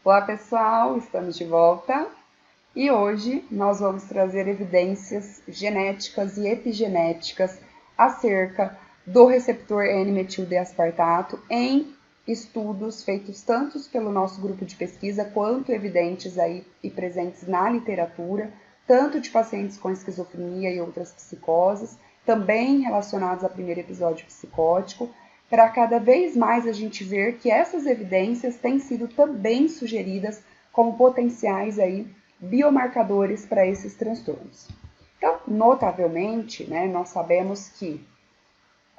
Olá pessoal, estamos de volta e hoje nós vamos trazer evidências genéticas e epigenéticas acerca do receptor N-metil-D-aspartato em estudos feitos tanto pelo nosso grupo de pesquisa quanto evidentes aí e presentes na literatura, tanto de pacientes com esquizofrenia e outras psicoses, também relacionados ao primeiro episódio psicótico, para cada vez mais a gente ver que essas evidências têm sido também sugeridas como potenciais aí biomarcadores para esses transtornos. Então, notavelmente, nós sabemos que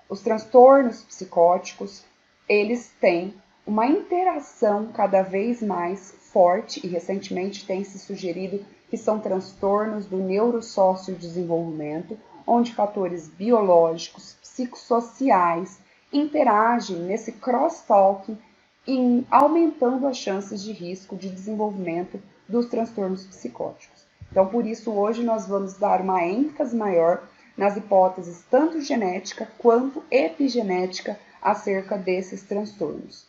os transtornos psicóticos, eles têm uma interação cada vez mais forte e recentemente tem se sugerido que são transtornos do neurosócio-desenvolvimento, onde fatores biológicos, psicossociais, interagem nesse crosstalk aumentando as chances de risco de desenvolvimento dos transtornos psicóticos. Então, por isso, hoje nós vamos dar uma ênfase maior nas hipóteses tanto genética quanto epigenética acerca desses transtornos.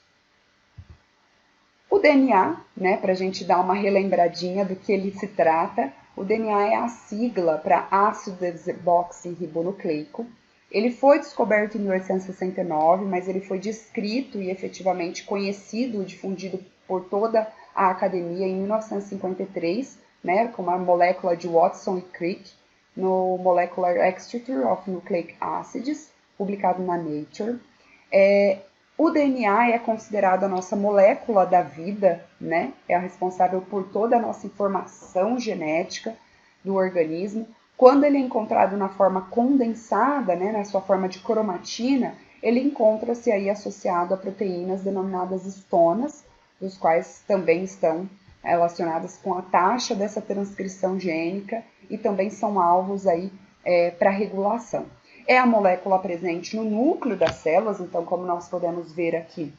O DNA, para a gente dar uma relembradinha do que ele se trata, o DNA é a sigla para ácido desoxirribonucleico. Ele foi descoberto em 1869, mas ele foi descrito e efetivamente conhecido e difundido por toda a academia em 1953, com a molécula de Watson e Crick, no Molecular Structure of Nucleic Acids, publicado na Nature. O DNA é considerado a nossa molécula da vida, é a responsável por toda a nossa informação genética do organismo. Quando ele é encontrado na forma condensada, na sua forma de cromatina, ele encontra-se aí associado a proteínas denominadas histonas, dos quais também estão relacionadas com a taxa dessa transcrição gênica e também são alvos aí para regulação. É a molécula presente no núcleo das células, então como nós podemos ver aqui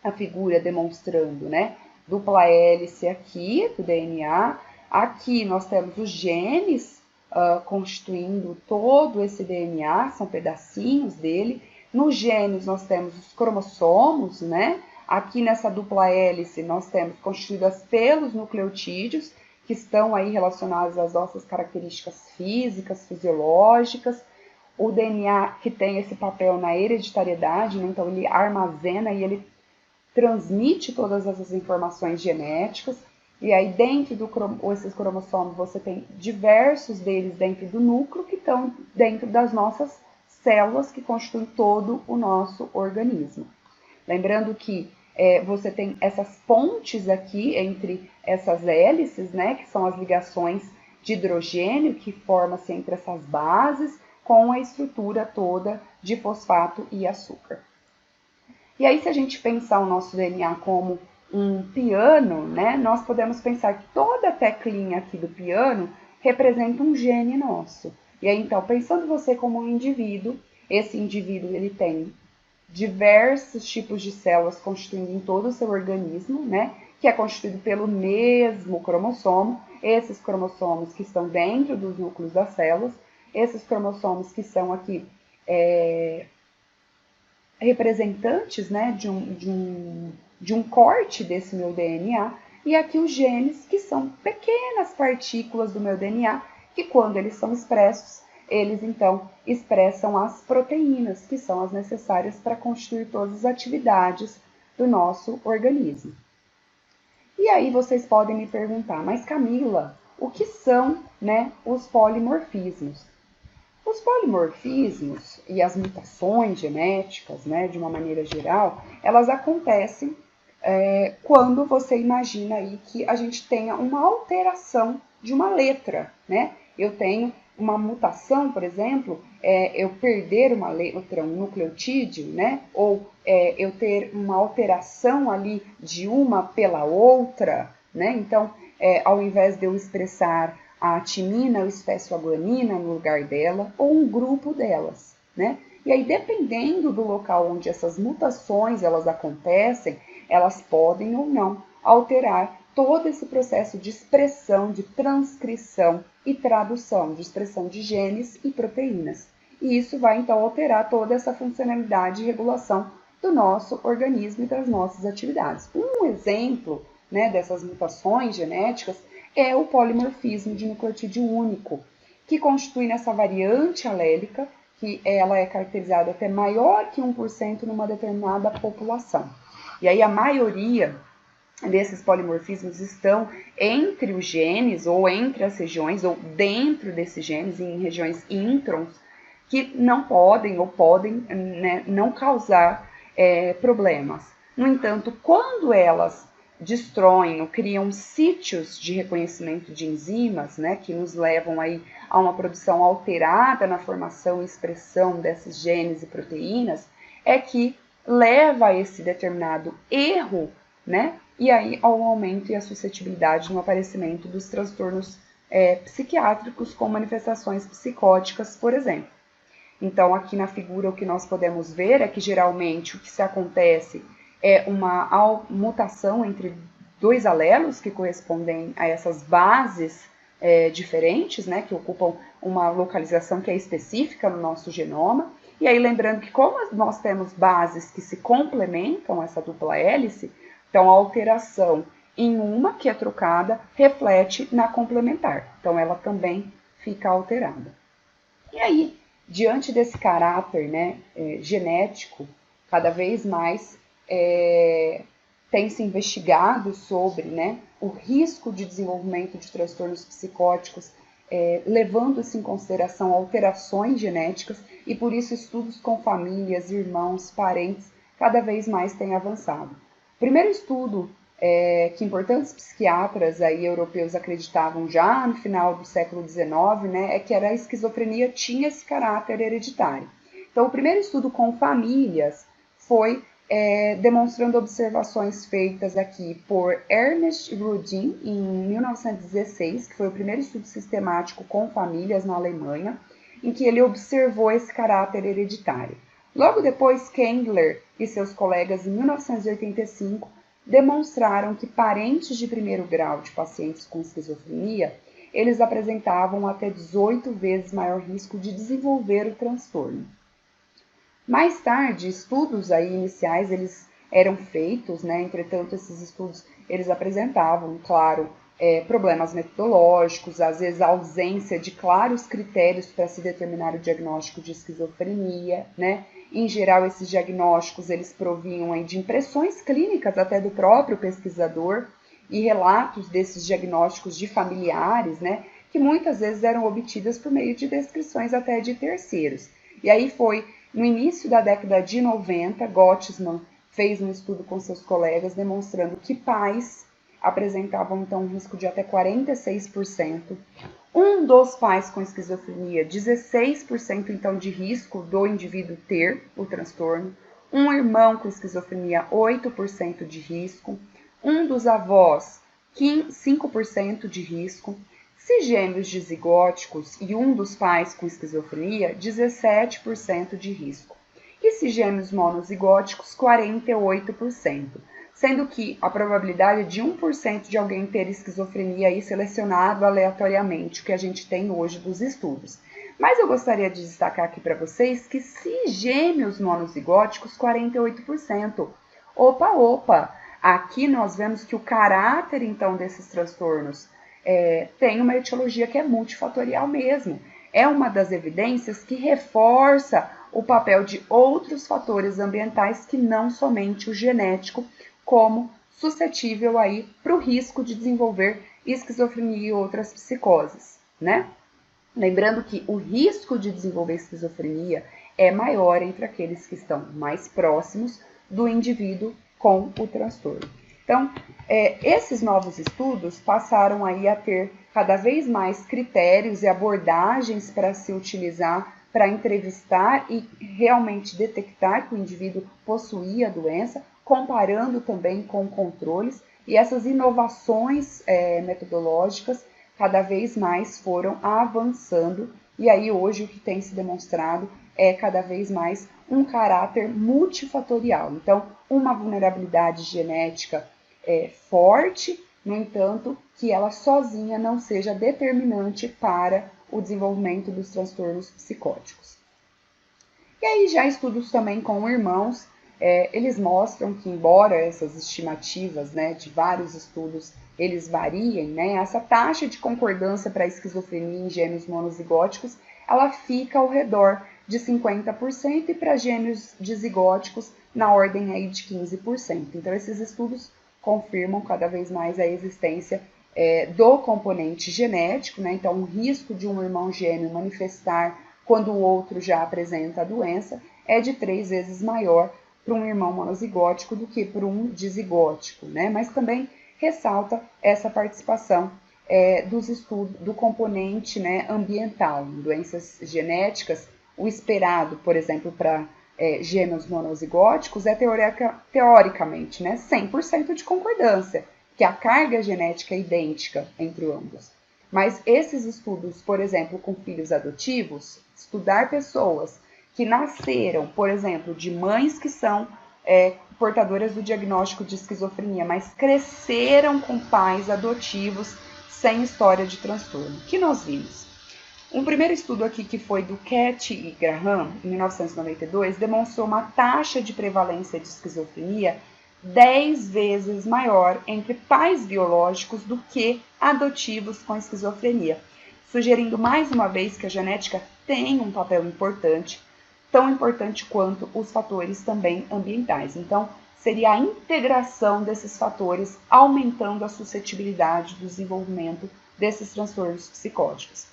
a figura demonstrando, dupla hélice aqui do DNA, aqui nós temos os genes constituindo todo esse DNA, são pedacinhos dele. Nos genes nós temos os cromossomos, Aqui nessa dupla hélice nós temos constituídas pelos nucleotídeos, que estão aí relacionados às nossas características físicas, fisiológicas. O DNA que tem esse papel na hereditariedade, então ele armazena e ele transmite todas essas informações genéticas. E aí dentro desses cromossomos você tem diversos deles dentro do núcleo que estão dentro das nossas células que constituem todo o nosso organismo. Lembrando que você tem essas pontes aqui entre essas hélices, que são as ligações de hidrogênio que formam-se entre essas bases com a estrutura toda de fosfato e açúcar. E aí se a gente pensar o nosso DNA como um piano, nós podemos pensar que toda a teclinha aqui do piano representa um gene nosso. E aí então, pensando você como um indivíduo, esse indivíduo ele tem diversos tipos de células constituindo em todo o seu organismo, que é constituído pelo mesmo cromossomo, esses cromossomos que estão dentro dos núcleos das células, esses cromossomos que são aqui representantes de um corte desse meu DNA, e aqui os genes, que são pequenas partículas do meu DNA, que quando eles são expressos, eles então expressam as proteínas, que são as necessárias para constituir todas as atividades do nosso organismo. E aí vocês podem me perguntar, mas Camila, o que são os polimorfismos? Os polimorfismos e as mutações genéticas, de uma maneira geral, elas acontecem quando você imagina aí que a gente tenha uma alteração de uma letra, Eu tenho uma mutação, por exemplo, eu perder uma letra, um nucleotídeo, Ou eu ter uma alteração ali de uma pela outra, Então, ao invés de eu expressar a timina, eu expresso a guanina no lugar dela, ou um grupo delas, E aí, dependendo do local onde essas mutações elas acontecem, elas podem ou não alterar todo esse processo de expressão, de transcrição e tradução, de expressão de genes e proteínas. E isso vai, então, alterar toda essa funcionalidade e regulação do nosso organismo e das nossas atividades. Um exemplo né, dessas mutações genéticas é o polimorfismo de nucleotídeo único, que constitui nessa variante alélica, que ela é caracterizada até maior que 1% numa determinada população. E aí a maioria desses polimorfismos estão entre os genes, ou entre as regiões, ou dentro desses genes, em regiões introns, que não podem ou podem, né, não causar problemas. No entanto, quando elas destroem ou criam sítios de reconhecimento de enzimas, né, que nos levam aí a uma produção alterada na formação e expressão desses genes e proteínas, é que leva a esse determinado erro, né, e aí ao aumento e a suscetibilidade no aparecimento dos transtornos psiquiátricos com manifestações psicóticas, por exemplo. Então, aqui na figura, o que nós podemos ver é que, geralmente, o que se acontece é uma mutação entre dois alelos que correspondem a essas bases diferentes, né, que ocupam uma localização que é específica no nosso genoma. E aí, lembrando que como nós temos bases que se complementam, essa dupla hélice, então a alteração em uma que é trocada reflete na complementar. Então, ela também fica alterada. E aí, diante desse caráter, né, genético, cada vez mais tem se investigado sobre, né, o risco de desenvolvimento de transtornos psicóticos, levando-se em consideração alterações genéticas, e por isso estudos com famílias, irmãos, parentes, cada vez mais têm avançado. O primeiro estudo que importantes psiquiatras aí europeus acreditavam já no final do século XIX, né, é que a esquizofrenia tinha esse caráter hereditário. Então, o primeiro estudo com famílias foi demonstrando observações feitas aqui por Ernest Rudin em 1916, que foi o primeiro estudo sistemático com famílias na Alemanha, em que ele observou esse caráter hereditário. Logo depois, Kendler e seus colegas, em 1985, demonstraram que parentes de primeiro grau de pacientes com esquizofrenia, eles apresentavam até 18 vezes maior risco de desenvolver o transtorno. Mais tarde, estudos aí iniciais eles eram feitos, né? Entretanto, esses estudos eles apresentavam, claro, problemas metodológicos, às vezes a ausência de claros critérios para se determinar o diagnóstico de esquizofrenia, né? Em geral, esses diagnósticos eles provinham aí de impressões clínicas até do próprio pesquisador e relatos desses diagnósticos de familiares, né? Que muitas vezes eram obtidas por meio de descrições até de terceiros. E aí foi no início da década de 90, Gottesman fez um estudo com seus colegas demonstrando que pais apresentavam então um risco de até 46%. Um dos pais com esquizofrenia, 16% então de risco do indivíduo ter o transtorno. Um irmão com esquizofrenia, 8% de risco. Um dos avós, 5% de risco. Se gêmeos dizigóticos e um dos pais com esquizofrenia, 17% de risco. E se gêmeos monozigóticos, 48%. Sendo que a probabilidade é de 1% de alguém ter esquizofrenia aí selecionado aleatoriamente, o que a gente tem hoje dos estudos. Mas eu gostaria de destacar aqui para vocês que se gêmeos monozigóticos, 48%. Opa! Aqui nós vemos que o caráter, então, desses transtornos tem uma etiologia que é multifatorial mesmo. É uma das evidências que reforça o papel de outros fatores ambientais que não somente o genético, como suscetível aí para o risco de desenvolver esquizofrenia e outras psicoses, né? Lembrando que o risco de desenvolver esquizofrenia é maior entre aqueles que estão mais próximos do indivíduo com o transtorno. Então, esses novos estudos passaram aí a ter cada vez mais critérios e abordagens para se utilizar para entrevistar e realmente detectar que o indivíduo possuía a doença, comparando também com controles, e essas inovações metodológicas cada vez mais foram avançando, e aí hoje o que tem se demonstrado é cada vez mais um caráter multifatorial. Então, uma vulnerabilidade genética forte, no entanto, que ela sozinha não seja determinante para o desenvolvimento dos transtornos psicóticos. E aí já estudos também com irmãos eles mostram que, embora essas estimativas, né, de vários estudos, eles variem, né, essa taxa de concordância para a esquizofrenia em gêmeos monozigóticos, ela fica ao redor de 50% e para gêmeos dizigóticos na ordem aí de 15%. Então, esses estudos confirmam cada vez mais a existência do componente genético, né? Então, o risco de um irmão gêmeo manifestar quando o outro já apresenta a doença é de 3 vezes maior para um irmão monozigótico do que para um dizigótico, né? Mas também ressalta essa participação dos estudos do componente, né, ambiental. Em doenças genéticas, o esperado, por exemplo, para gêmeos monozigóticos é teoricamente, né, 100% de concordância, que a carga genética é idêntica entre ambos. Mas esses estudos, por exemplo, com filhos adotivos, estudar pessoas que nasceram, por exemplo, de mães que são portadoras do diagnóstico de esquizofrenia, mas cresceram com pais adotivos sem história de transtorno. O que nós vimos? Um primeiro estudo aqui, que foi do Cat e Graham, em 1992, demonstrou uma taxa de prevalência de esquizofrenia 10 vezes maior entre pais biológicos do que adotivos com esquizofrenia, sugerindo mais uma vez que a genética tem um papel importante, tão importante quanto os fatores também ambientais. Então, seria a integração desses fatores aumentando a suscetibilidade do desenvolvimento desses transtornos psicóticos.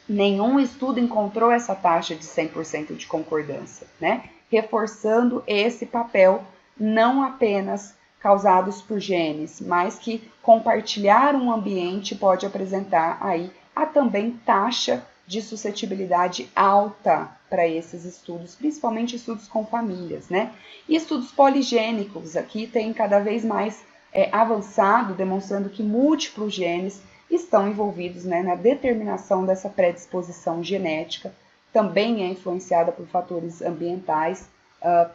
Nenhum estudo encontrou essa taxa de 100% de concordância, né? Reforçando esse papel não apenas causados por genes, mas que compartilhar um ambiente pode apresentar aí a também taxa de suscetibilidade alta para esses estudos, principalmente estudos com famílias, né? E estudos poligênicos aqui têm cada vez mais avançado, demonstrando que múltiplos genes estão envolvidos, né, na determinação dessa predisposição genética, também é influenciada por fatores ambientais,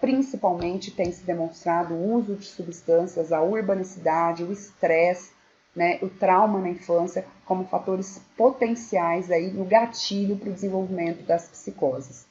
principalmente tem se demonstrado o uso de substâncias, a urbanicidade, o estresse, né, o trauma na infância como fatores potenciais aí no gatilho para o desenvolvimento das psicoses.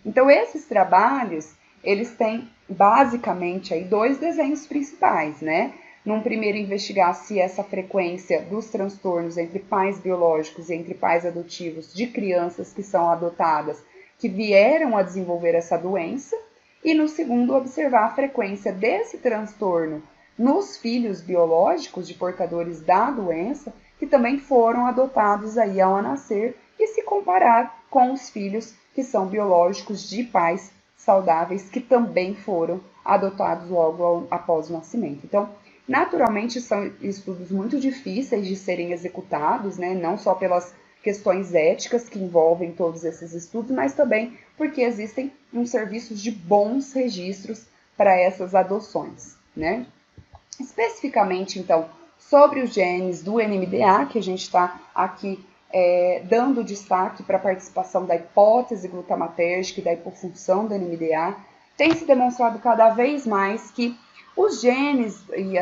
Então, esses trabalhos, eles têm basicamente aí 2 desenhos principais, né? Num primeiro, investigar se essa frequência dos transtornos entre pais biológicos e entre pais adotivos de crianças que são adotadas, que vieram a desenvolver essa doença, e no segundo, observar a frequência desse transtorno nos filhos biológicos de portadores da doença, que também foram adotados aí ao nascer, e se comparar com os filhos que são biológicos de pais saudáveis, que também foram adotados logo após o nascimento. Então, naturalmente, são estudos muito difíceis de serem executados, né? Não só pelas questões éticas que envolvem todos esses estudos, mas também porque existem uns serviços de bons registros para essas adoções, né? Especificamente, então, sobre os genes do NMDA, que a gente está aqui dando destaque para a participação da hipótese glutamatérgica e da hipofunção do NMDA, tem se demonstrado cada vez mais que os genes e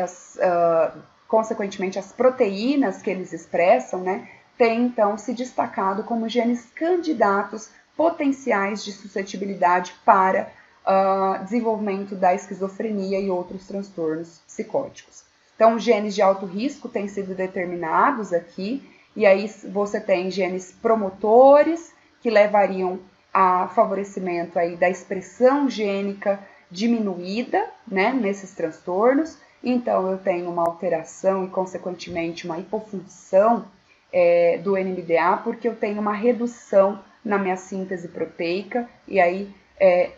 consequentemente, as proteínas que eles expressam, né, têm então se destacado como genes candidatos potenciais de suscetibilidade para desenvolvimento da esquizofrenia e outros transtornos psicóticos. Então, genes de alto risco têm sido determinados aqui, e aí você tem genes promotores, que levariam a favorecimento aí da expressão gênica diminuída, né, nesses transtornos. Então, eu tenho uma alteração e, consequentemente, uma hipofunção do NMDA, porque eu tenho uma redução na minha síntese proteica, e aí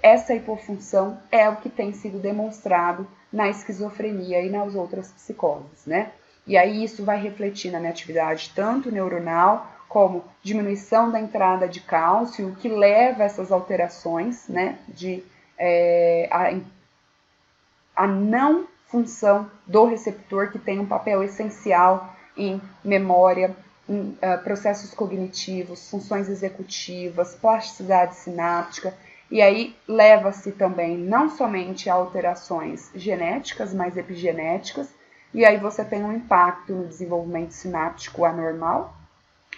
essa hipofunção é o que tem sido demonstrado na esquizofrenia e nas outras psicoses, né? E aí isso vai refletir na minha atividade tanto neuronal, como diminuição da entrada de cálcio, o que leva a essas alterações, né, a não função do receptor, que tem um papel essencial em memória, em processos cognitivos, funções executivas, plasticidade sináptica, e aí leva-se também não somente a alterações genéticas, mas epigenéticas, e aí você tem um impacto no desenvolvimento sináptico anormal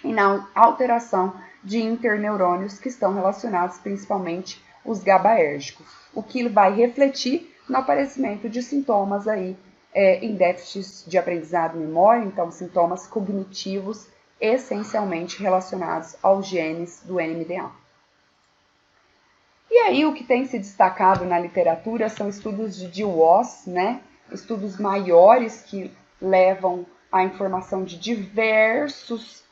e na alteração de interneurônios que estão relacionados principalmente os GABAérgicos, o que vai refletir no aparecimento de sintomas aí em déficits de aprendizado e memória, então sintomas cognitivos essencialmente relacionados aos genes do NMDA. E aí o que tem se destacado na literatura são estudos de DWOS, né? Estudos maiores que levam a informação de diversos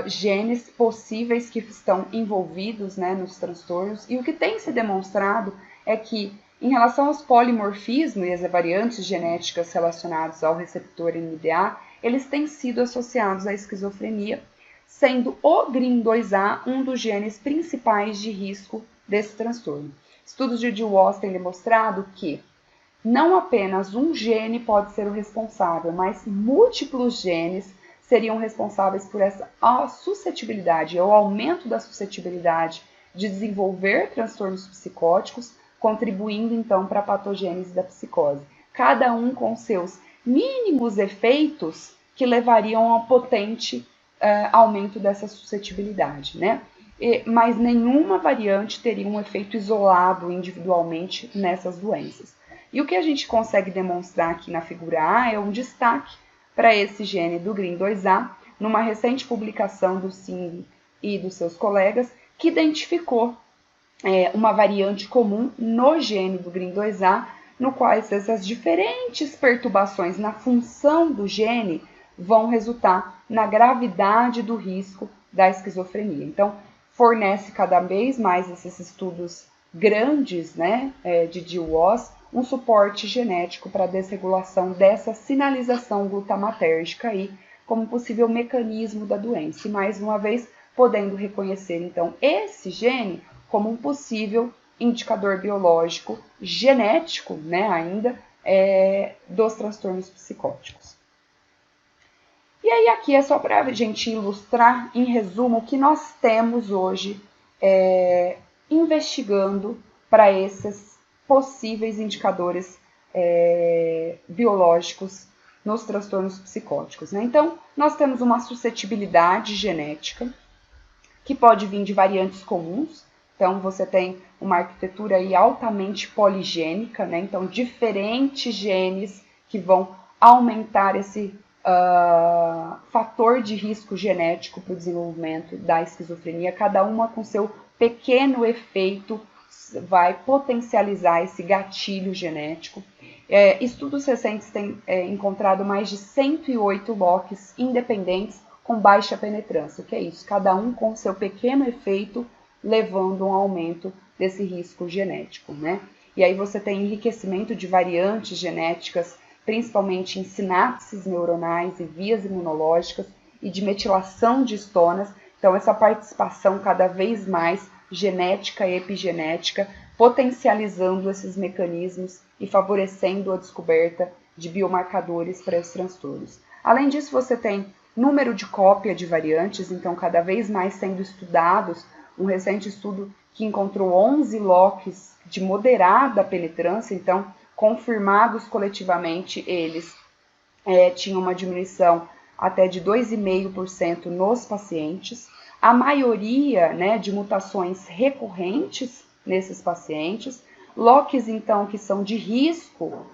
genes possíveis que estão envolvidos, né, nos transtornos. E o que tem se demonstrado é que, em relação aos polimorfismos e as variantes genéticas relacionadas ao receptor NMDA, eles têm sido associados à esquizofrenia, sendo o GRIN2A um dos genes principais de risco desse transtorno. Estudos de DWOS têm demonstrado que não apenas um gene pode ser o responsável, mas múltiplos genes seriam responsáveis por essa suscetibilidade, ou aumento da suscetibilidade de desenvolver transtornos psicóticos, contribuindo então para a patogênese da psicose. Cada um com seus mínimos efeitos que levariam a um potente aumento dessa suscetibilidade, né? Mas nenhuma variante teria um efeito isolado individualmente nessas doenças. E o que a gente consegue demonstrar aqui na figura A é um destaque para esse gene do GRIN2A, numa recente publicação do Singh e dos seus colegas, que identificou uma variante comum no gene do GRIN2A, no qual essas diferentes perturbações na função do gene vão resultar na gravidade do risco da esquizofrenia. Então, fornece cada vez mais esses estudos grandes, né, de DWOS, um suporte genético para a desregulação dessa sinalização glutamatérgica aí, como possível mecanismo da doença. E mais uma vez, podendo reconhecer, então, esse gene como um possível indicador biológico genético, né, ainda, dos transtornos psicóticos. E aí aqui é só para a gente ilustrar, em resumo, o que nós temos hoje investigando para esses possíveis indicadores biológicos nos transtornos psicóticos, né? Então, nós temos uma suscetibilidade genética que pode vir de variantes comuns. Então, você tem uma arquitetura aí altamente poligênica, né? Então, diferentes genes que vão aumentar esse fator de risco genético para o desenvolvimento da esquizofrenia, cada uma com seu pequeno efeito vai potencializar esse gatilho genético. Estudos recentes têm encontrado mais de 108 locks independentes com baixa penetrância. O que é isso? Cada um com seu pequeno efeito, levando a um aumento desse risco genético, né? E aí você tem enriquecimento de variantes genéticas, principalmente em sinapses neuronais e vias imunológicas, e de metilação de histonas. Então, essa participação cada vez mais genética e epigenética, potencializando esses mecanismos e favorecendo a descoberta de biomarcadores para esses transtornos. Além disso, você tem número de cópia de variantes, então cada vez mais sendo estudados. Um recente estudo que encontrou 11 locks de moderada penetrância, então confirmados coletivamente, eles tinham uma diminuição até de 2,5% nos pacientes. A maioria, né, de mutações recorrentes nesses pacientes, locks então que são de risco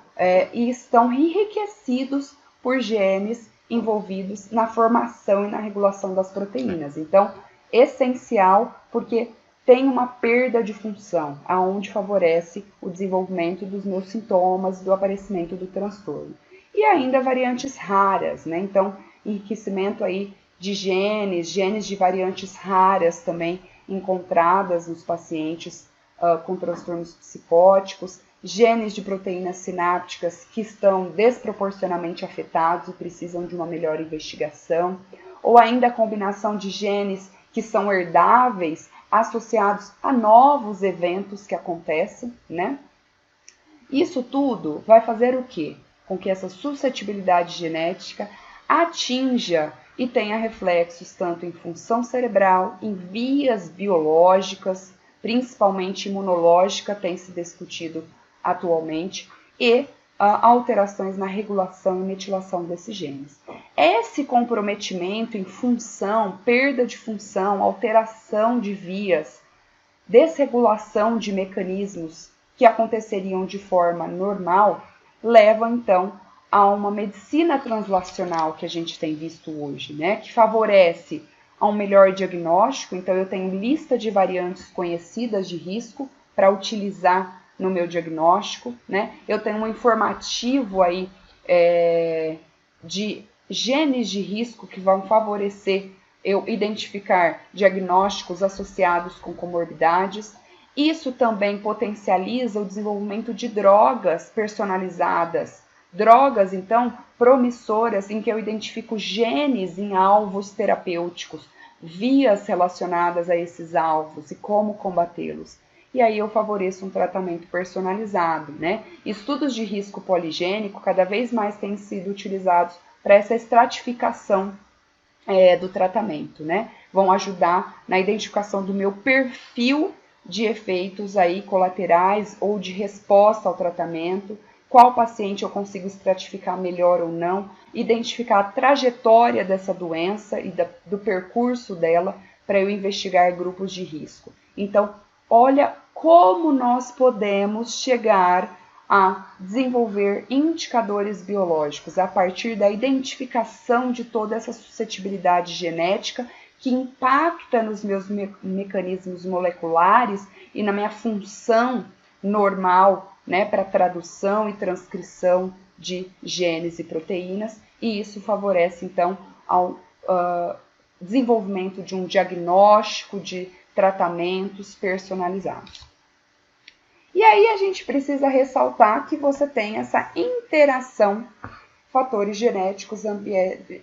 e estão enriquecidos por genes envolvidos na formação e na regulação das proteínas. Então, essencial porque tem uma perda de função, aonde favorece o desenvolvimento dos meus sintomas, do aparecimento do transtorno. E ainda variantes raras, né? Então, enriquecimento aí de genes de variantes raras também encontradas nos pacientes com transtornos psicóticos, genes de proteínas sinápticas que estão desproporcionalmente afetados e precisam de uma melhor investigação, ou ainda a combinação de genes que são herdáveis associados a novos eventos que acontecem, né? Isso tudo vai fazer o quê? Com que essa suscetibilidade genética atinja e tenha reflexos tanto em função cerebral, em vias biológicas, principalmente imunológica, tem se discutido atualmente, e alterações na regulação e metilação desses genes. Esse comprometimento em função, perda de função, alteração de vias, desregulação de mecanismos que aconteceriam de forma normal, levam então a uma medicina translacional que a gente tem visto hoje, né? Que favorece a um melhor diagnóstico. Então, eu tenho lista de variantes conhecidas de risco para utilizar no meu diagnóstico, né? Eu tenho um informativo aí de genes de risco que vão favorecer eu identificar diagnósticos associados com comorbidades. Isso também potencializa o desenvolvimento de drogas personalizadas, drogas, então, promissoras, em que eu identifico genes em alvos terapêuticos, vias relacionadas a esses alvos e como combatê-los. E aí eu favoreço um tratamento personalizado, né? Estudos de risco poligênico cada vez mais têm sido utilizados para essa estratificação do tratamento, né? Vão ajudar na identificação do meu perfil de efeitos aí colaterais ou de resposta ao tratamento, qual paciente eu consigo estratificar melhor ou não, identificar a trajetória dessa doença e do percurso dela para eu investigar grupos de risco. Então, olha como nós podemos chegar a desenvolver indicadores biológicos a partir da identificação de toda essa suscetibilidade genética que impacta nos meus mecanismos moleculares e na minha função normal, né, para tradução e transcrição de genes e proteínas, e isso favorece então ao desenvolvimento de um diagnóstico de tratamentos personalizados. E aí a gente precisa ressaltar que você tem essa interação fatores genéticos,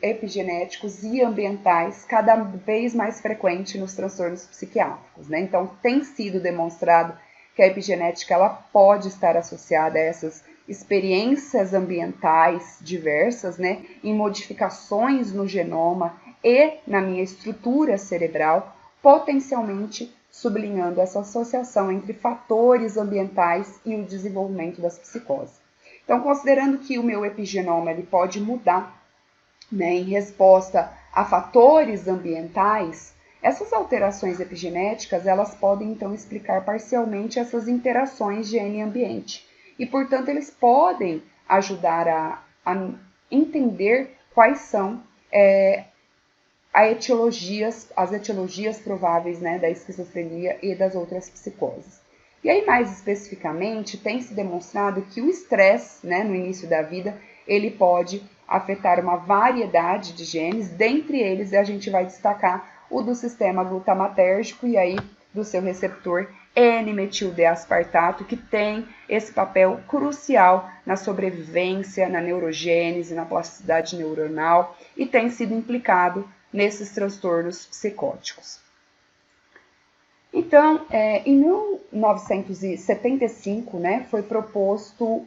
epigenéticos e ambientais cada vez mais frequente nos transtornos psiquiátricos, né? Então, tem sido demonstrado que a epigenética ela pode estar associada a essas experiências ambientais diversas, né? Em modificações no genoma e na minha estrutura cerebral, potencialmente sublinhando essa associação entre fatores ambientais e o desenvolvimento das psicoses. Então, considerando que o meu epigenoma ele pode mudar, né, em resposta a fatores ambientais, essas alterações epigenéticas elas podem então explicar parcialmente essas interações gene-ambiente e, portanto, eles podem ajudar a entender quais são as etiologias prováveis, né, da esquizofrenia e das outras psicoses. E aí, mais especificamente, tem se demonstrado que o estresse, né, no início da vida, ele pode afetar uma variedade de genes, dentre eles a gente vai destacar o do sistema glutamatérgico e aí do seu receptor N-metil-D-aspartato, que tem esse papel crucial na sobrevivência, na neurogênese, na plasticidade neuronal e tem sido implicado nesses transtornos psicóticos. Então, em 1975, né, foi proposto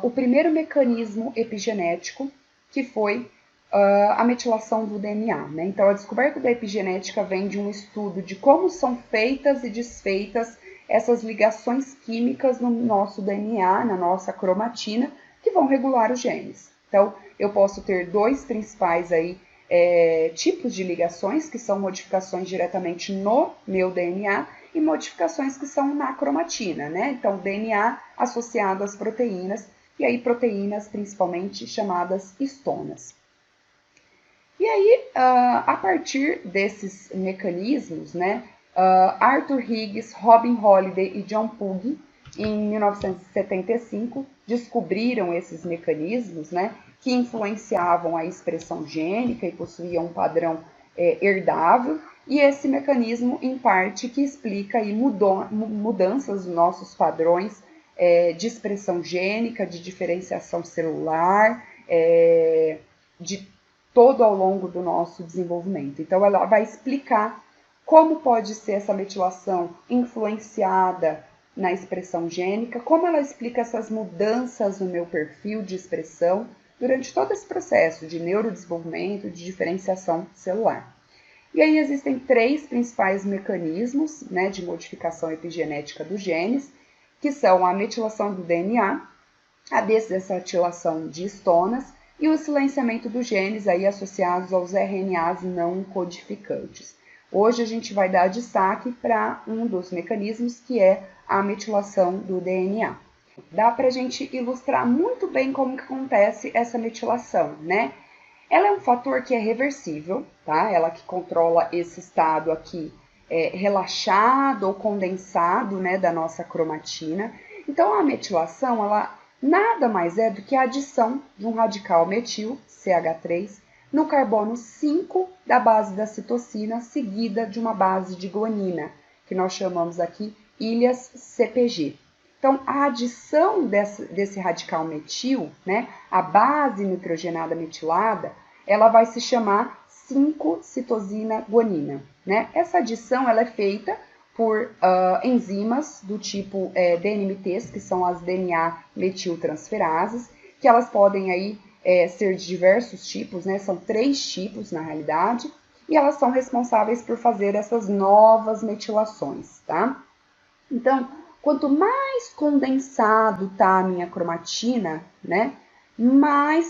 o primeiro mecanismo epigenético, que foi a metilação do DNA. Né? Então, a descoberta da epigenética vem de um estudo de como são feitas e desfeitas essas ligações químicas no nosso DNA, na nossa cromatina, que vão regular os genes. Então, eu posso ter dois principais aí, tipos de ligações, que são modificações diretamente no meu DNA e modificações que são na cromatina, né? Então, DNA associado às proteínas, e aí proteínas principalmente chamadas histonas. E aí, a partir desses mecanismos, né, Arthur Higgs, Robin Holliday e John Pugh, em 1975, descobriram esses mecanismos, né, que influenciavam a expressão gênica e possuíam um padrão herdável, e esse mecanismo, em parte, que explica aí mudanças nos nossos padrões de expressão gênica, de diferenciação celular, de todo ao longo do nosso desenvolvimento. Então, ela vai explicar como pode ser essa metilação influenciada na expressão gênica, como ela explica essas mudanças no meu perfil de expressão durante todo esse processo de neurodesenvolvimento, de diferenciação celular. E aí existem três principais mecanismos, né, de modificação epigenética dos genes, que são a metilação do DNA, a desacetilação de histonas e o silenciamento dos genes aí associados aos RNAs não codificantes. hoje a gente vai dar destaque para um dos mecanismos, que é a metilação do DNA. Dá para a gente ilustrar muito bem como que acontece essa metilação, né? Ela é um fator que é reversível, tá? Ela que controla esse estado aqui relaxado ou condensado, né, da nossa cromatina. Então, a metilação, ela nada mais é do que a adição de um radical metil, CH3, no carbono 5 da base da citosina, seguida de uma base de guanina, que nós chamamos aqui ilhas CpG. Então, a adição desse radical metil, né, a base nitrogenada metilada, ela vai se chamar 5-citosina-guanina. Né? Essa adição ela é feita por enzimas do tipo DNMTs, que são as DNA metiltransferases, que elas podem aí ser de diversos tipos, né? São 3 tipos na realidade, e elas são responsáveis por fazer essas novas metilações, tá? Então, quanto mais condensado tá a minha cromatina, né,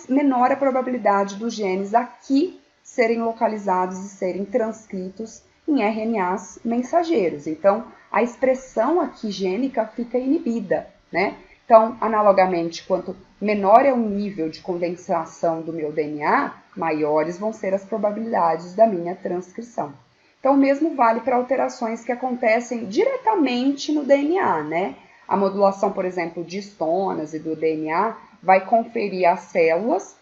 menor a probabilidade dos genes aqui serem localizados e serem transcritos em RNAs mensageiros. Então, a expressão aqui gênica fica inibida, né? Então, analogamente, quanto menor é o nível de condensação do meu DNA, maiores vão ser as probabilidades da minha transcrição. Então, o mesmo vale para alterações que acontecem diretamente no DNA, né? A modulação, por exemplo, de histonas e do DNA vai conferir às células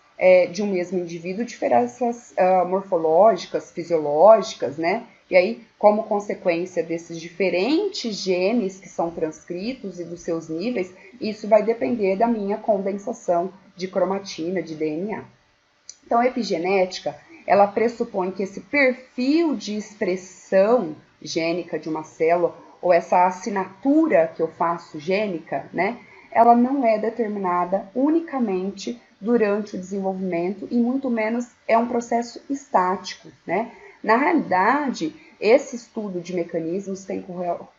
de um mesmo indivíduo diferenças morfológicas, fisiológicas, né? E aí, como consequência desses diferentes genes que são transcritos e dos seus níveis, isso vai depender da minha condensação de cromatina, de DNA. Então, a epigenética, ela pressupõe que esse perfil de expressão gênica de uma célula, ou essa assinatura que eu faço gênica, né, ela não é determinada unicamente durante o desenvolvimento e muito menos é um processo estático, né? Na realidade, esse estudo de mecanismos tem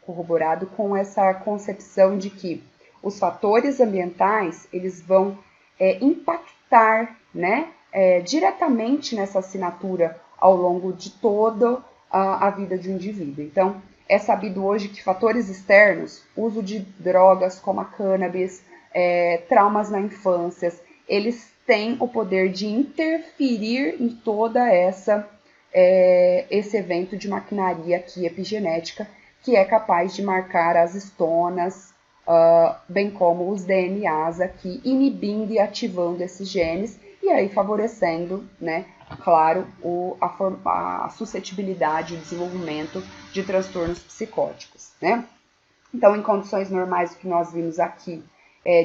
corroborado com essa concepção de que os fatores ambientais, eles vão impactar, né, diretamente nessa assinatura ao longo de toda a vida de um indivíduo. Então, é sabido hoje que fatores externos, uso de drogas como a cannabis, traumas na infância, eles têm o poder de interferir em toda esse evento de maquinaria aqui epigenética, que é capaz de marcar as histonas, bem como os DNAs aqui, inibindo e ativando esses genes, e aí favorecendo, né, claro, a suscetibilidade e o desenvolvimento de transtornos psicóticos, né? Então, em condições normais, o que nós vimos aqui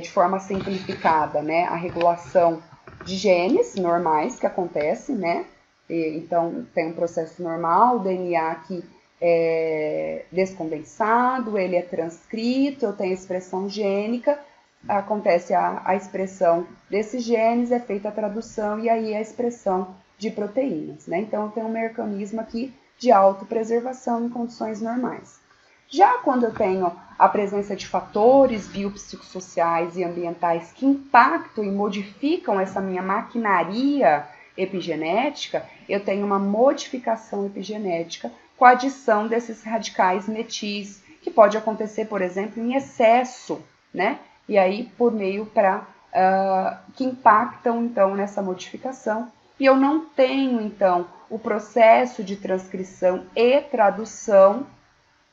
de forma simplificada, né, a regulação de genes normais que acontece, né? Então, tem um processo normal, o DNA aqui é descondensado, ele é transcrito, eu tenho expressão gênica, acontece a expressão desses genes, é feita a tradução e aí a expressão de proteínas, né? Então, eu tenho um mecanismo aqui de autopreservação em condições normais. Já quando eu tenho a presença de fatores biopsicossociais e ambientais que impactam e modificam essa minha maquinaria epigenética, eu tenho uma modificação epigenética com a adição desses radicais metis, que pode acontecer, por exemplo, em excesso, né? E aí, por meio que impactam, então, nessa modificação. E eu não tenho, então, o processo de transcrição e tradução,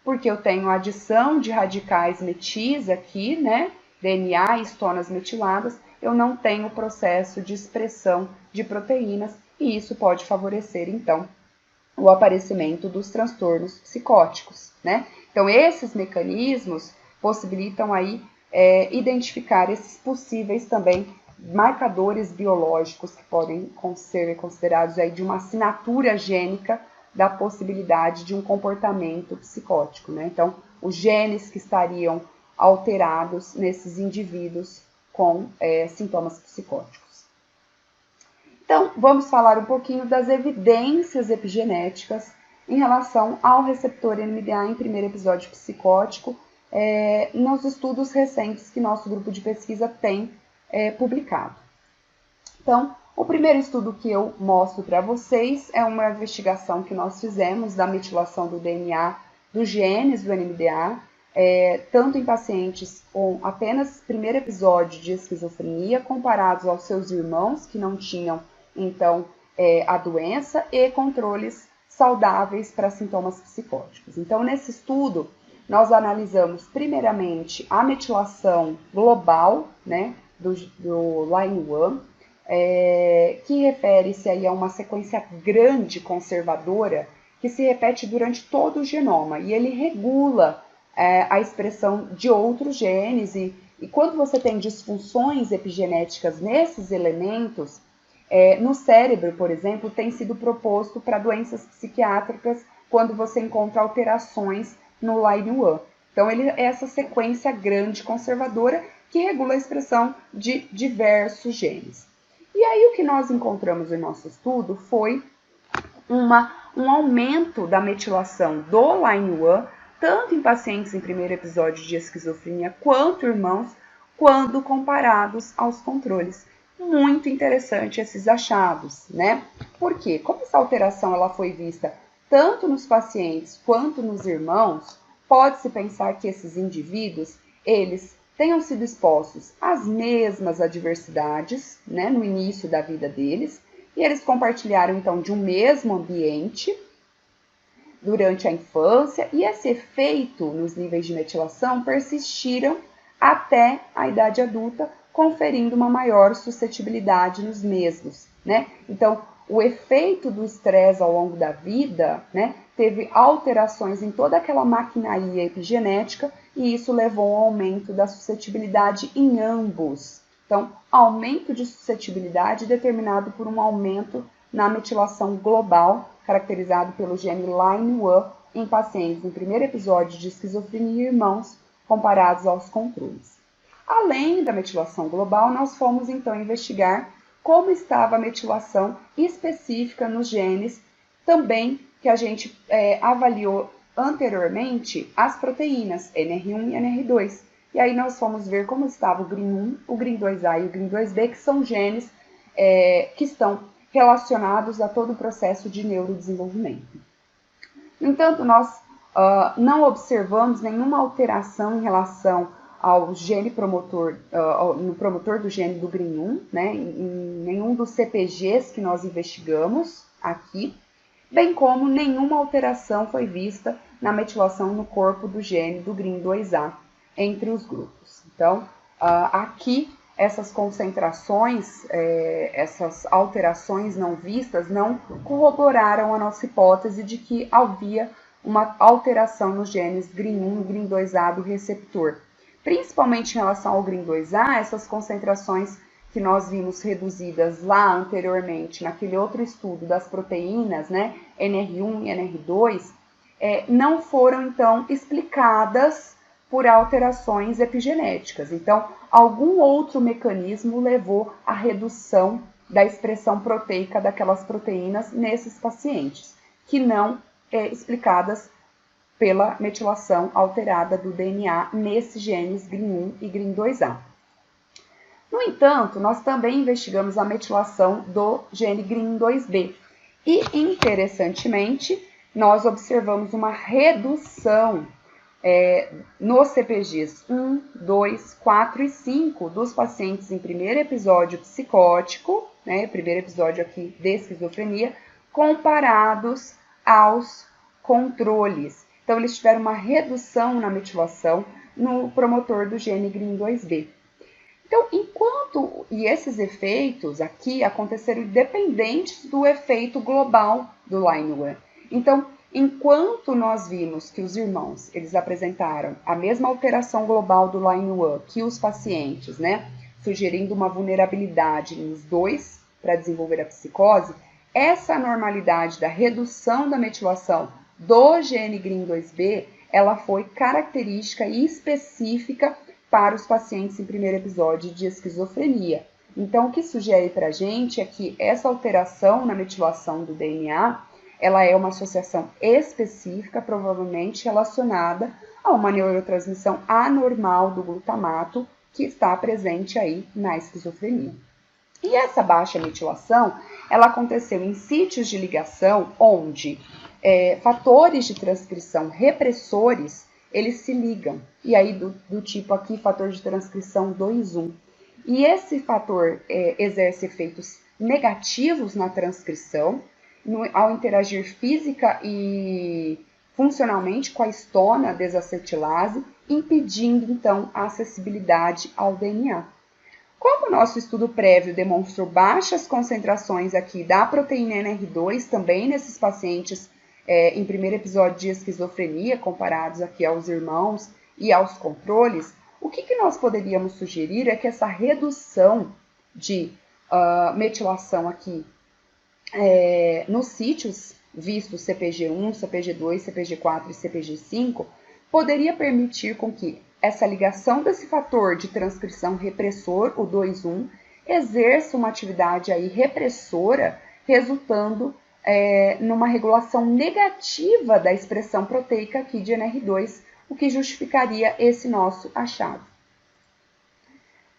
porque eu tenho a adição de radicais metis aqui, né? DNA e histonas metiladas, eu não tenho o processo de expressão de proteínas e isso pode favorecer, então, o aparecimento dos transtornos psicóticos, né? Então, esses mecanismos possibilitam aí identificar esses possíveis também marcadores biológicos que podem ser considerados aí de uma assinatura gênica da possibilidade de um comportamento psicótico, né? Então, os genes que estariam alterados nesses indivíduos com sintomas psicóticos. Então, vamos falar um pouquinho das evidências epigenéticas em relação ao receptor NMDA em primeiro episódio psicótico, nos estudos recentes que nosso grupo de pesquisa tem publicado. Então, O primeiro estudo que eu mostro para vocês é uma investigação que nós fizemos da metilação do DNA dos genes do NMDA, tanto em pacientes com apenas primeiro episódio de esquizofrenia, comparados aos seus irmãos que não tinham, então, a doença, e controles saudáveis para sintomas psicóticos. Então, nesse estudo, nós analisamos primeiramente a metilação global, né, do LINE1, que refere-se aí a uma sequência grande conservadora que se repete durante todo o genoma, e ele regula a expressão de outros genes, e quando você tem disfunções epigenéticas nesses elementos, no cérebro, por exemplo, tem sido proposto para doenças psiquiátricas quando você encontra alterações no LINE1. Então, ele é essa sequência grande conservadora que regula a expressão de diversos genes. E aí, o que nós encontramos em nosso estudo foi um aumento da metilação do LINE1, tanto em pacientes em primeiro episódio de esquizofrenia quanto irmãos, quando comparados aos controles. Muito interessante esses achados, né? Por quê? Como essa alteração ela foi vista tanto nos pacientes quanto nos irmãos, pode-se pensar que esses indivíduos, eles tenham sido expostos às mesmas adversidades, né, no início da vida deles, e eles compartilharam, então, de um mesmo ambiente durante a infância, e esse efeito nos níveis de metilação persistiram até a idade adulta, conferindo uma maior suscetibilidade nos mesmos, né? Então, o efeito do estresse ao longo da vida, né, teve alterações em toda aquela maquinaria epigenética, e isso levou ao aumento da suscetibilidade em ambos. Então, aumento de suscetibilidade determinado por um aumento na metilação global, caracterizado pelo gene LINE1 em pacientes em primeiro episódio de esquizofrenia e irmãos, comparados aos controles. Além da metilação global, nós fomos então investigar como estava a metilação específica nos genes, também que a gente avaliou anteriormente as proteínas NR1 e NR2. E aí nós fomos ver como estava o GRIN1, o GRIN2A e o GRIN2B, que são genes que estão relacionados a todo o processo de neurodesenvolvimento. No entanto, nós não observamos nenhuma alteração em relação ao gene promotor, no promotor do gene do GRIN1, né, em nenhum dos CPGs que nós investigamos aqui, bem como nenhuma alteração foi vista na metilação no corpo do gene do GRIN2A entre os grupos. Então, aqui, essas concentrações, essas alterações não vistas não corroboraram a nossa hipótese de que havia uma alteração nos genes GRIN1 e GRIN2A do receptor. Principalmente em relação ao GRIN2A, essas concentrações que nós vimos reduzidas lá anteriormente, naquele outro estudo das proteínas, né, NR1 e NR2, não foram, então, explicadas por alterações epigenéticas. Então, algum outro mecanismo levou à redução da expressão proteica daquelas proteínas nesses pacientes, que não explicadas pela metilação alterada do DNA nesses genes GRIN1 e GRIN2A. No entanto, nós também investigamos a metilação do gene GRIN2B e, interessantemente, nós observamos uma redução nos CPGs 1, 2, 4 e 5 dos pacientes em primeiro episódio psicótico, né, primeiro episódio aqui de esquizofrenia, comparados aos controles. Então, eles tiveram uma redução na metilação no promotor do gene GRIN2B. Então, e esses efeitos aqui aconteceram independentes do efeito global do LINE1. Então, enquanto nós vimos que os irmãos, eles apresentaram a mesma alteração global do LINE1 que os pacientes, né, sugerindo uma vulnerabilidade nos dois para desenvolver a psicose, essa anormalidade da redução da metilação do gene GRIN2B, ela foi característica e específica para os pacientes em primeiro episódio de esquizofrenia. Então, o que sugere para a gente é que essa alteração na metilação do DNA, ela é uma associação específica, provavelmente relacionada a uma neurotransmissão anormal do glutamato que está presente aí na esquizofrenia. E essa baixa metilação, ela aconteceu em sítios de ligação onde fatores de transcrição repressores, eles se ligam. E aí do tipo aqui, fator de transcrição 2,1. E esse fator exerce efeitos negativos na transcrição, ao interagir física e funcionalmente com a histona desacetilase, impedindo então a acessibilidade ao DNA. Como o nosso estudo prévio demonstrou baixas concentrações aqui da proteína NR2 também nesses pacientes em primeiro episódio de esquizofrenia, comparados aqui aos irmãos e aos controles, o que nós poderíamos sugerir é que essa redução de metilação aqui nos sítios vistos CpG1, CpG2, CpG4 e CpG5 poderia permitir com que essa ligação desse fator de transcrição repressor, o 2,1, exerça uma atividade aí repressora, resultando numa regulação negativa da expressão proteica aqui de NR2, o que justificaria esse nosso achado.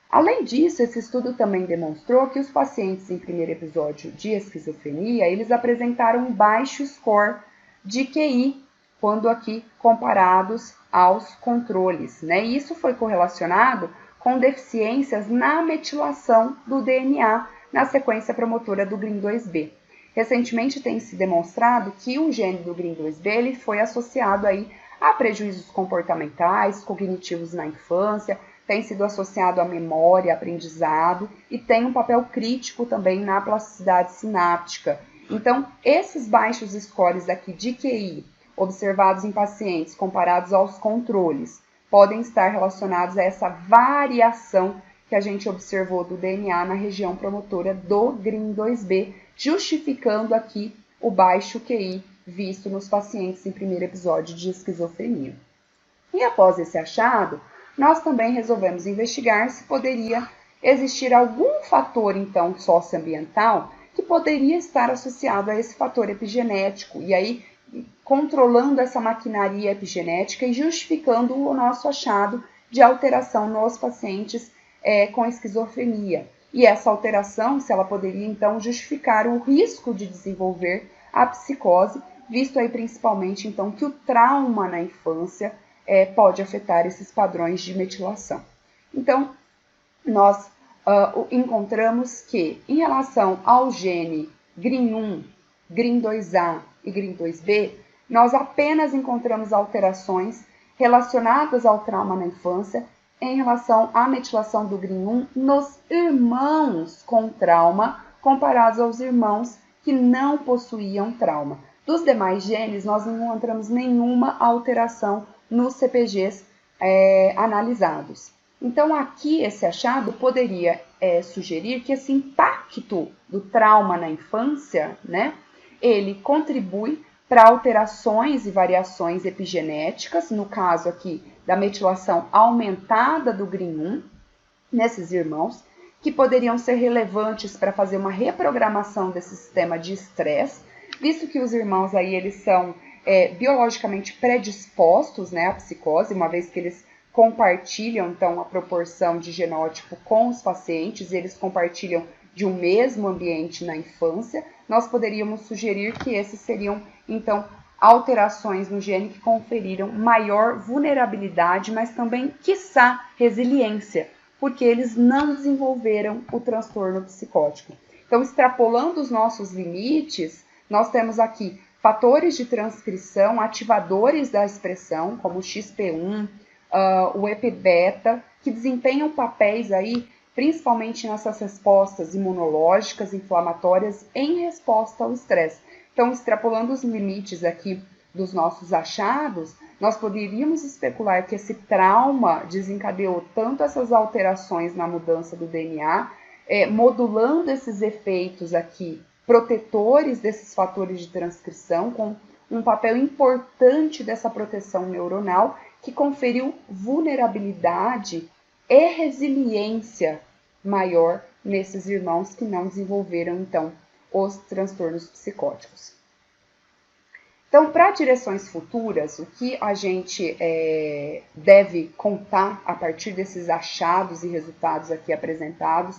Além disso, esse estudo também demonstrou que os pacientes em primeiro episódio de esquizofrenia, eles apresentaram um baixo score de QI, quando aqui comparados aos controles, né? E isso foi correlacionado com deficiências na metilação do DNA na sequência promotora do GRIN2B. Recentemente tem se demonstrado que o gene do GRIN2B ele foi associado aí a prejuízos comportamentais, cognitivos na infância, tem sido associado à memória, aprendizado e tem um papel crítico também na plasticidade sináptica. Então, esses baixos scores aqui de QI, observados em pacientes comparados aos controles, podem estar relacionados a essa variação que a gente observou do DNA na região promotora do GRIN2B, justificando aqui o baixo QI visto nos pacientes em primeiro episódio de esquizofrenia. E após esse achado, nós também resolvemos investigar se poderia existir algum fator, então, socioambiental que poderia estar associado a esse fator epigenético, e aí controlando essa maquinaria epigenética e justificando o nosso achado de alteração nos pacientes com esquizofrenia. E essa alteração, se ela poderia, então, justificar o risco de desenvolver a psicose, visto aí principalmente, então, que o trauma na infância pode afetar esses padrões de metilação. Então, nós encontramos que, em relação ao gene GRIN1, GRIN2A e GRIN2B, nós apenas encontramos alterações relacionadas ao trauma na infância em relação à metilação do GRIN1 nos irmãos com trauma, comparados aos irmãos que não possuíam trauma. Dos demais genes, nós não encontramos nenhuma alteração nos CPGs analisados. Então, aqui, esse achado poderia sugerir que esse impacto do trauma na infância, né, ele contribui para alterações e variações epigenéticas, no caso aqui da metilação aumentada do GRIN1, nesses irmãos, que poderiam ser relevantes para fazer uma reprogramação desse sistema de estresse, visto que os irmãos aí, eles são biologicamente predispostos, né, à psicose, uma vez que eles compartilham, então, a proporção de genótipo com os pacientes, eles compartilham de um mesmo ambiente na infância, nós poderíamos sugerir que esses seriam, então, alterações no gene que conferiram maior vulnerabilidade, mas também, quiçá, resiliência, porque eles não desenvolveram o transtorno psicótico. Então, extrapolando os nossos limites, nós temos aqui fatores de transcrição, ativadores da expressão, como o XP1, o EpiBeta, que desempenham papéis aí, principalmente nessas respostas imunológicas, inflamatórias, em resposta ao estresse. Então, extrapolando os limites aqui dos nossos achados, nós poderíamos especular que esse trauma desencadeou tanto essas alterações na mudança do DNA, modulando esses efeitos aqui, protetores desses fatores de transcrição, com um papel importante dessa proteção neuronal, que conferiu vulnerabilidade e resiliência maior nesses irmãos que não desenvolveram, então, os transtornos psicóticos. Então, para direções futuras, o que a gente deve contar a partir desses achados e resultados aqui apresentados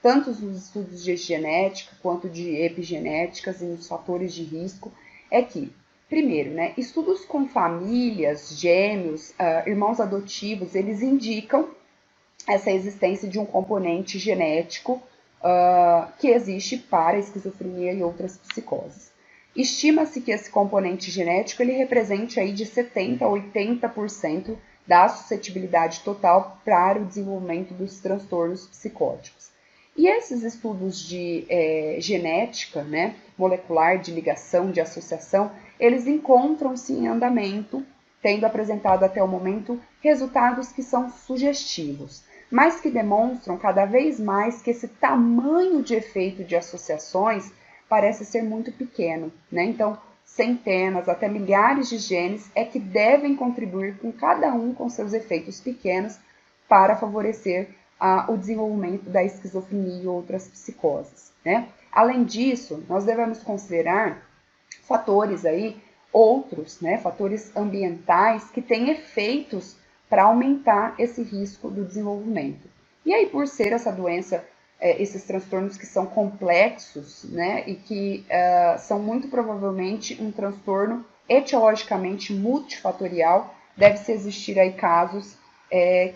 tanto nos estudos de genética quanto de epigenéticas e nos fatores de risco, é que, primeiro, né, estudos com famílias, gêmeos, irmãos adotivos, eles indicam essa existência de um componente genético que existe para a esquizofrenia e outras psicoses. Estima-se que esse componente genético ele represente aí de 70% a 80% da suscetibilidade total para o desenvolvimento dos transtornos psicóticos. E esses estudos de genética, né, molecular, de ligação, de associação, eles encontram-se em andamento, tendo apresentado até o momento resultados que são sugestivos, mas que demonstram cada vez mais que esse tamanho de efeito de associações parece ser muito pequeno, né? Então, centenas até milhares de genes é que devem contribuir com cada um com seus efeitos pequenos para favorecer o desenvolvimento da esquizofrenia e outras psicoses, né? Além disso, nós devemos considerar fatores aí, outros, né, fatores ambientais que têm efeitos para aumentar esse risco do desenvolvimento. E aí, por ser essa doença, esses transtornos que são complexos, né, e que são muito provavelmente um transtorno etiologicamente multifatorial, deve-se existir aí casos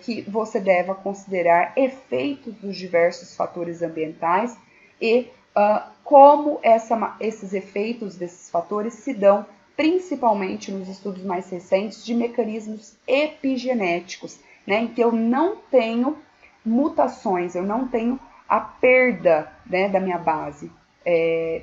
que você deva considerar efeitos dos diversos fatores ambientais e como esses efeitos desses fatores se dão principalmente nos estudos mais recentes de mecanismos epigenéticos, né, em que eu não tenho mutações, eu não tenho a perda, né, da minha base,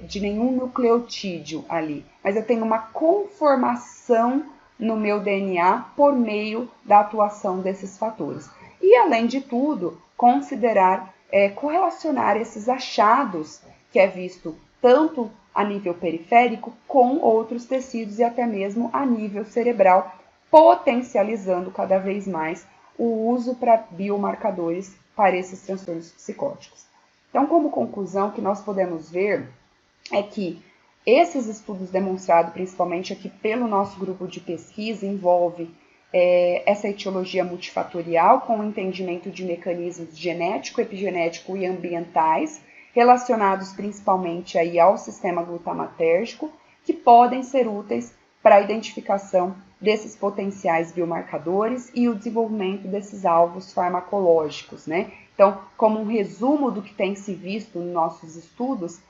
de nenhum nucleotídeo ali, mas eu tenho uma conformação no meu DNA por meio da atuação desses fatores. E, além de tudo, considerar, correlacionar esses achados que é visto tanto a nível periférico com outros tecidos e até mesmo a nível cerebral, potencializando cada vez mais o uso para biomarcadores para esses transtornos psicóticos. Então, como conclusão, o que nós podemos ver é que esses estudos demonstrados, principalmente aqui pelo nosso grupo de pesquisa, envolve essa etiologia multifatorial com o entendimento de mecanismos genético, epigenético e ambientais, relacionados principalmente aí ao sistema glutamatérgico, que podem ser úteis para a identificação desses potenciais biomarcadores e o desenvolvimento desses alvos farmacológicos, né? Então, como um resumo do que tem se visto nos nossos estudos,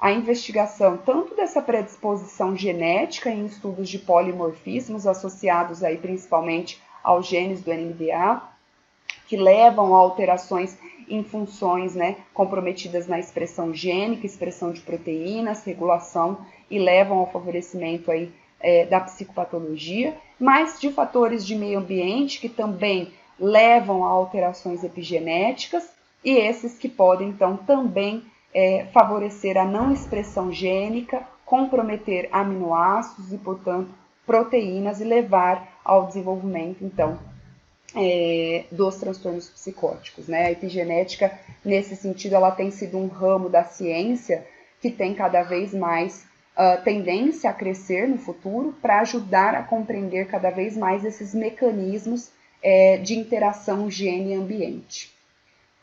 a investigação tanto dessa predisposição genética em estudos de polimorfismos associados aí principalmente aos genes do NMDA, que levam a alterações em funções, né, comprometidas na expressão gênica, expressão de proteínas, regulação e levam ao favorecimento aí, da psicopatologia, mas de fatores de meio ambiente que também levam a alterações epigenéticas e esses que podem então também favorecer a não expressão gênica, comprometer aminoácidos e, portanto, proteínas e levar ao desenvolvimento, então, dos transtornos psicóticos, né? A epigenética, nesse sentido, ela tem sido um ramo da ciência que tem cada vez mais tendência a crescer no futuro para ajudar a compreender cada vez mais esses mecanismos de interação gene-ambiente.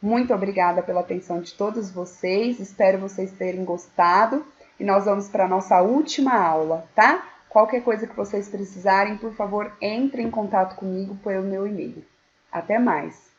Muito obrigada pela atenção de todos vocês, espero vocês terem gostado e nós vamos para a nossa última aula, tá? Qualquer coisa que vocês precisarem, por favor, entre em contato comigo pelo meu e-mail. Até mais!